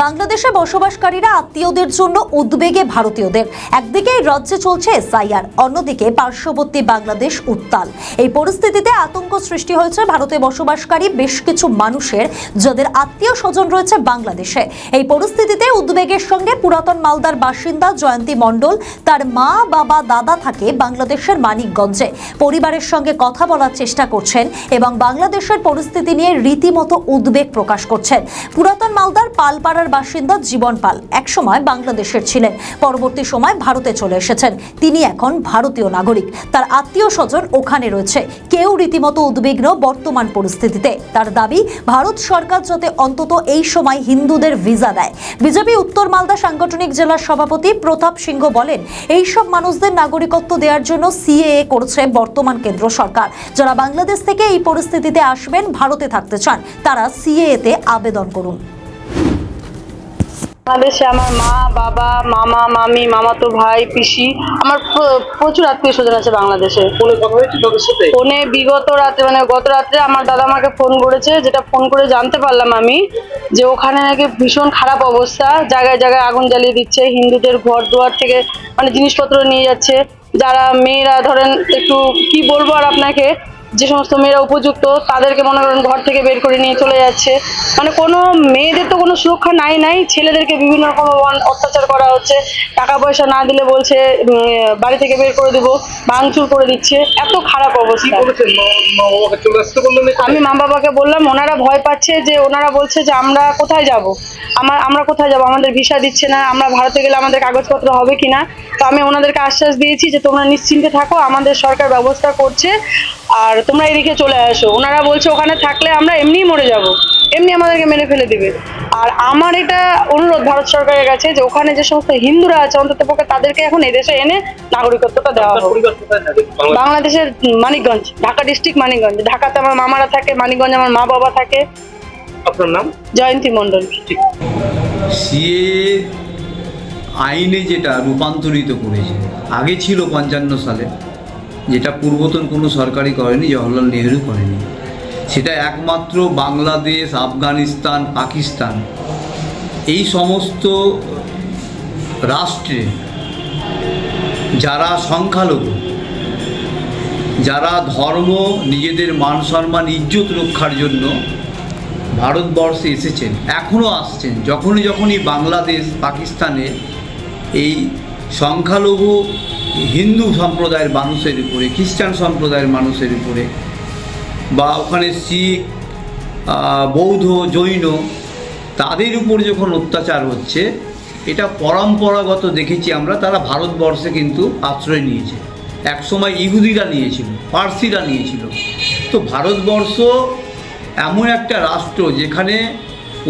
বাংলাদেশে বসবাসকারীরা আত্মীয়দের জন্য উদ্বেগে ভারতীয়দের। একদিকে রাজ্যে চলছে এসআইআর, অন্যদিকে পার্শ্ববর্তী বাংলাদেশ উত্তাল। এই পরিস্থিতিতে আতঙ্ক সৃষ্টি হয়েছে ভারতে বসবাসকারী বেশ কিছু মানুষের, যাদের আত্মীয় স্বজন রয়েছে বাংলাদেশে। এই পরিস্থিতিতে উদ্বেগের সঙ্গে পুরাতন মালদার বাসিন্দা জয়ন্তী মণ্ডল তার মা, বাবা, দাদা থাকে বাংলাদেশের মানিকগঞ্জে। পরিবারের সঙ্গে কথা বলার চেষ্টা করছেন এবং বাংলাদেশের পরিস্থিতি নিয়ে রীতিমতো উদ্বেগ প্রকাশ করছেন। পুরাতন মালদার পালপাড়ার বাসিন্দা জীবন পাল একসময় বাংলাদেশের ছিলেন, পরবর্তী সময় ভারতে চলে এসেছেন। তিনি এখন ভারতীয় নাগরিক, তার আত্মীয় স্বজন ওখানে রয়েছে। কেউ রীতিমতো উদ্বিগ্ন বর্তমান পরিস্থিতিতে। তার দাবি, ভারত সরকার যাতে অন্তত এই সময় হিন্দুদের ভিসা দেয়। বিজেপি উত্তর মালদা সাংগঠনিক জেলার সভাপতি প্রতাপ সিংহ বলেন, এইসব মানুষদের নাগরিকত্ব দেওয়ার জন্য সিএএ করছে বর্তমান কেন্দ্র সরকার। যারা বাংলাদেশ থেকে এই পরিস্থিতিতে আসবেন, ভারতে থাকতে চান, তারা সিএএ-তে আবেদন করুন। বাংলাদেশে আমার মা, বাবা, মামা, মামি, মামাতো ভাই, পিসি, আমার প্রচুর আত্মীয় স্বজন আছে বাংলাদেশে। ফোনে বিগত রাতে গত রাত্রে আমার দাদা আমাকে ফোন করেছে, যেটা ফোন করে জানতে পারলাম আমি যে ওখানে নাকি ভীষণ খারাপ অবস্থা, জায়গায় জায়গায় আগুন জ্বালিয়ে দিচ্ছে, হিন্দুদের ঘর দুয়ার থেকে জিনিসপত্র নিয়ে যাচ্ছে। যারা মেয়েরা ধরেন, একটু কি বলবো আর আপনাকে, যে সমস্ত মেয়েরা উপযুক্ত তাদেরকে মনে করেন ঘর থেকে বের করে নিয়ে চলে যাচ্ছে। কোনো মেয়েদের তো কোনো সুরক্ষা নাই, ছেলেদেরকে বিভিন্ন রকম অত্যাচার করা হচ্ছে। টাকা পয়সা না দিলে বলছে বাড়ি থেকে বের করে দেবো, ভাঙচুর করে দিচ্ছে। এত খারাপ অবস্থা। আমি মা বাবাকে বললাম, ওনারা ভয় পাচ্ছে, যে ওনারা বলছে যে আমরা কোথায় যাব, আমরা কোথায় যাব, আমাদের ভিসা দিচ্ছে না, আমরা ভারতে গেলে আমাদের কাগজপত্র হবে কিনা। তো আমি ওনাদেরকে আশ্বাস দিয়েছি যে তোমরা নিশ্চিন্তে থাকো, আমাদের সরকার ব্যবস্থা করছে, আর তোমরা এদিকে চলে আসো। ওনারা বলছে ওখানে থাকলে আমরা এমনিই মরে যাব, এমনি আমাদেরকে মেরে ফেলে দিবে। আর আমার এটা অনুরোধ ভারত সরকারের কাছে, যে ওখানে যে সমস্ত হিন্দুরা আছে অন্ততপক্ষে তাদেরকে এখন এদেশে এনে নাগরিকত্বটা দেওয়া হবে। বাংলাদেশের মানিকগঞ্জ, ঢাকা ডিস্ট্রিক্ট মানিকগঞ্জ। ঢাকাতে আমার মামারা থাকে, মানিকগঞ্জ আমার মা বাবা থাকে। আপনার নাম? জয়ন্তী মণ্ডল। সিএ আইনে যেটা রূপান্তরিত করেছে, আগে ছিল 55 সালে, যেটা পূর্বতন কোনো সরকারই করেনি, জওহরলাল নেহরু করেনি। সেটা একমাত্র বাংলাদেশ, আফগানিস্তান, পাকিস্তান এই সমস্ত রাষ্ট্রে যারা সংখ্যালঘু, যারা ধর্ম, নিজেদের মান সম্মান, ইজ্জত রক্ষার জন্য ভারতবর্ষে এসেছেন, এখনও আসছেন। যখনই বাংলাদেশ, পাকিস্তানে এই সংখ্যালঘু হিন্দু সম্প্রদায়ের মানুষের উপরে, খ্রিস্টান সম্প্রদায়ের মানুষের উপরে, বা ওখানে শিখ, বৌদ্ধ, জৈন, তাদের উপর যখন অত্যাচার হচ্ছে, এটা পরম্পরাগত দেখেছি আমরা, তারা ভারতবর্ষে কিন্তু আশ্রয় নিয়েছে। একসময় ইহুদিরা নিয়েছিল, পার্সিরা নিয়েছিল। তো ভারতবর্ষ এমন একটা রাষ্ট্র যেখানে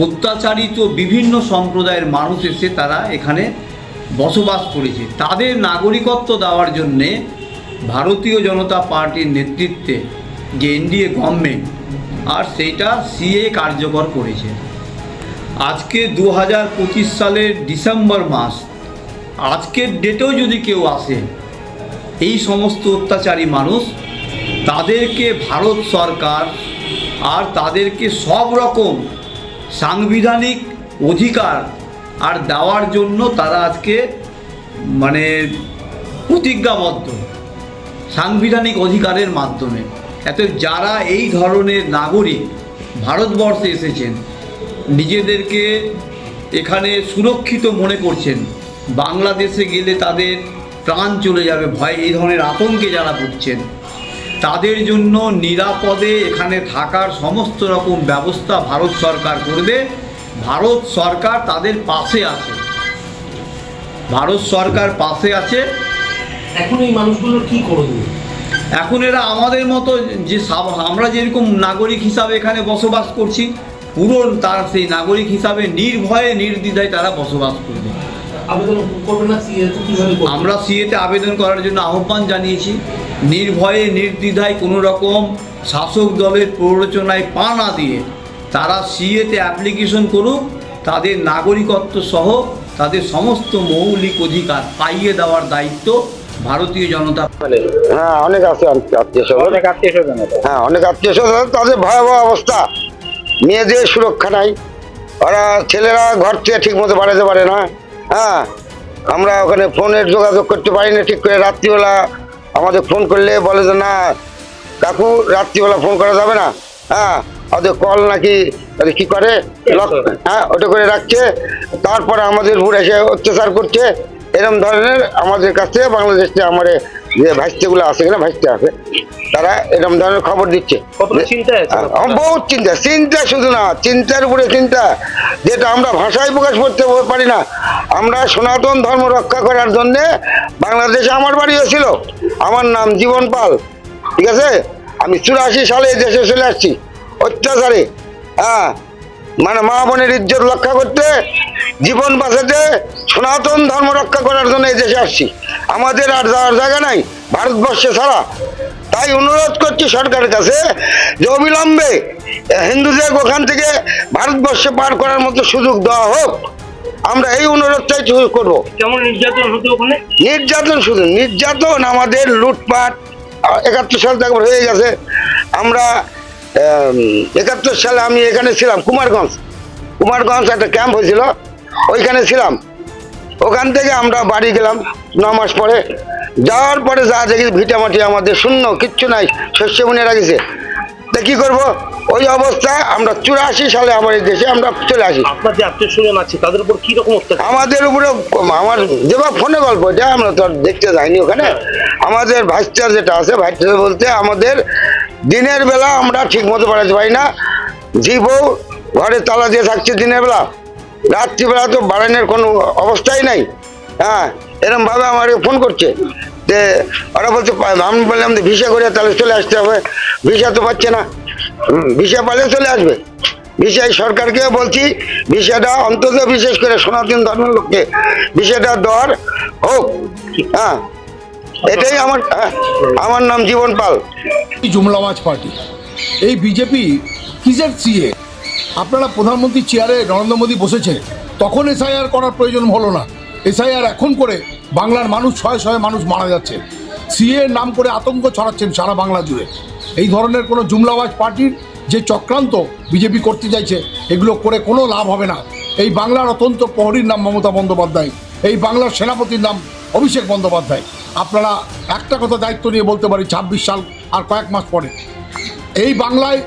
অত্যাচারিত বিভিন্ন সম্প্রদায়ের মানুষ এসে তারা এখানে বসবাস করেছে। তাদের নাগরিকত্ব দেওয়ার জন্যে ভারতীয় জনতা পার্টির নেতৃত্বে যে এনডিএ গভর্নমেন্ট, আর সেইটা সিএ কার্যকর করেছে। আজকে 2025 সালের ডিসেম্বর মাস, আজকের ডেটেও যদি কেউ আসে, এই সমস্ত অত্যাচারী মানুষ, তাদেরকে ভারত সরকার আর তাদেরকে সব রকম সাংবিধানিক অধিকার আর দেওয়ার জন্য তারা আজকে প্রতিজ্ঞাবদ্ধ, সাংবিধানিক অধিকারের মাধ্যমে। এত যারা এই ধরনের নাগরিক ভারতবর্ষে এসেছেন, নিজেদেরকে এখানে সুরক্ষিত মনে করছেন, বাংলাদেশে গেলে তাদের প্রাণ চলে যাবে ভয়, এই ধরনের আতঙ্কে যারা ভুগছেন, তাদের জন্য নিরাপদে এখানে থাকার সমস্ত রকম ব্যবস্থা ভারত সরকার করবে। ভারত সরকার তাদের পাশে আছে, ভারত সরকার পাশে আছে। এখন এই মানুষগুলো কি করবে? এখন এরা আমাদের মতো, যে আমরা যেরকম নাগরিক হিসাবে এখানে বসবাস করছি, পুরো তার সেই নাগরিক হিসাবে নির্ভয়ে নির্দ্বিধায় তারা বসবাস করবে। আবেদন করবে না সিএতে? আমরা সিএতে আবেদন করার জন্য আহ্বান জানিয়েছি। নির্ভয়ে নির্দ্বিধায়, কোনো রকম শাসক দলের প্ররোচনায় পা না দিয়ে তারা সিএতে অ্যাপ্লিকেশন করুক। তাদের নাগরিকত্ব সহ তাদের সমস্ত মৌলিক অধিকার পাইয়ে দেওয়ার দায়িত্ব ভারতীয় জনতা। হ্যাঁ, অনেক আছে আত্মীয় স্বজন। হ্যাঁ, অনেক আত্মীয় স্বজন, তাদের ভয়াবহ অবস্থা, মেয়েদের সুরক্ষা নাই, ওরা ছেলেরা ঘর থেকে ঠিক মতো বাড়াতে পারে না। হ্যাঁ, আমরা ওখানে ফোনের যোগাযোগ করতে পারি না ঠিক করে। রাত্রিবেলা আমাদের ফোন করলে বলে যে না কাকু রাত্রিবেলা ফোন করা যাবে না। হ্যাঁ, ওদের কল নাকি ওদের কি করে হ্যাঁ ওটা করে রাখছে, তারপরে আমাদের উপর এসে অত্যাচার করছে। এরকম ধরনের আমাদের কাছে বাংলাদেশ থেকে আমার যে ভাইস্তেগুলো আছে কিনা ভাইস্তে আছে, তারা এরকম ধরনের খবর দিচ্ছে। কতটা চিন্তায় আছে বহুত চিন্তা, চিন্তা শুধু না, চিন্তার উপরে চিন্তা, যেটা আমরা ভাষায় প্রকাশ করতে পারি না। আমরা সনাতন ধর্ম রক্ষা করার জন্য বাংলাদেশে আমার বাড়ি হয়েছিল। আমার নাম জীবন পাল, ঠিক আছে। আমি 84 সালে এই দেশে চলে আসছি অত্যাচারে। হ্যাঁ, মানে মা বোনের ইজ্জত রক্ষা করতে, জীবন বাঁচাতে, সনাতন ধর্ম রক্ষা করার জন্য এই দেশে আসছি। আমাদের আর যাওয়ার জায়গা নাই ভারতবর্ষে ছাড়া। তাই অনুরোধ করছি সরকারের কাছে যে অবিলম্বে হিন্দুদের ওখান থেকে ভারতবর্ষে পার করার মতো সুযোগ দেওয়া হোক। আমরা এই অনুরোধটাই করবো। কেমন নির্যাতন হতো ওখানে? নির্যাতন, শুধু নির্যাতন, আমাদের লুটপাট 71 সাল থেকে হয়ে গেছে। আমরা 71 সালে আমি এখানে ছিলাম কুমারগঞ্জ একটা ক্যাম্প হয়েছিল, ওইখানে ছিলাম। ওখান থেকে আমরা বাড়ি গেলাম 9 মাস পরে। যাওয়ার পরে যা দেখি ভিটামাটি আমাদের শূন্য, কিচ্ছু নাই, শস্য বুনে রাখিছে। তা কি করবো, ওই অবস্থায় আমরা 84 সালে আমার এই দেশে আমরা চলে আসি। আপনার যে আত্মীয় স্বজন আছে তাদের উপর কি রকম অত্যাচার? আমাদের উপরে আমার যেভাবে ফোনে গল্প, এটা আমরা তো আর দেখতে যাইনি ওখানে। আমাদের ভাইস্টার যেটা আছে, ভাইস্টার বলতে আমাদের দিনের বেলা আমরা ঠিক মতো বাড়াতে পারি না। জি বউ ঘরে তালা দিয়ে থাকছে দিনের বেলা, রাত্রিবেলা তো বাড়ানোর কোনো অবস্থাই নাই। হ্যাঁ, এরকম ভাবে আমার ফোন করছে যে ওরা বলছে, আমি বললাম যে ভিসা করে তাহলে চলে আসতে হবে। ভিসা তো পাচ্ছে না, ভিসা পালে চলে আসবে। ভিসা সরকারকে বলছি ভিসাটা অন্তত বিশেষ করে সনাতন ধর্মের লোককে ভিসাটা দেওয়ার হোক। হ্যাঁ, এটাই আমার নাম জীবন পাল। জুমলাওয়াজ পার্টি, এই বিজেপি কিসের সিএ? আপনারা প্রধানমন্ত্রী চেয়ারে নরেন্দ্র মোদী বসেছে, তখন এসআইআর করার প্রয়োজন হলো না। এসআইআর এখন করে বাংলার মানুষ শয়ে মানুষ মারা যাচ্ছে। সিএর নাম করে আতঙ্ক ছড়াচ্ছেন সারা বাংলা জুড়ে। এই ধরনের কোনো জুমলাওয়াজ পার্টির যে চক্রান্ত বিজেপি করতে চাইছে, এগুলো করে কোনো লাভ হবে না। এই বাংলার অত্যন্ত প্রহরীর নাম মমতা বন্দ্যোপাধ্যায়, এই বাংলার সেনাপতির নাম অভিষেক বন্দ্যোপাধ্যায়। আপনারা একটা কথা দায়িত্ব নিয়ে বলতে পারি, 26 সাল আর কয়েক মাস পরে এই বাংলায়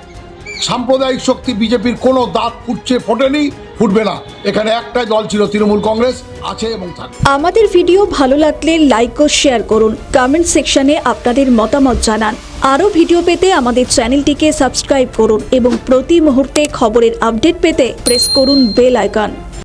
সাম্প্রদায়িক শক্তি বিজেপির কোনো দাঁত ফোটেনি, ফুটবে না। এখানে একটাই দল ছিল, তৃণমূল কংগ্রেস, আছে এবং থাকবে। আমাদের ভিডিও ভালো লাগলে লাইক ও শেয়ার করুন, কমেন্ট সেকশনে আপনাদের মতামত জানান। আরও ভিডিও পেতে আমাদের চ্যানেলটিকে সাবস্ক্রাইব করুন এবং প্রতি মুহূর্তে খবরের আপডেট পেতে প্রেস করুন বেল আইকন।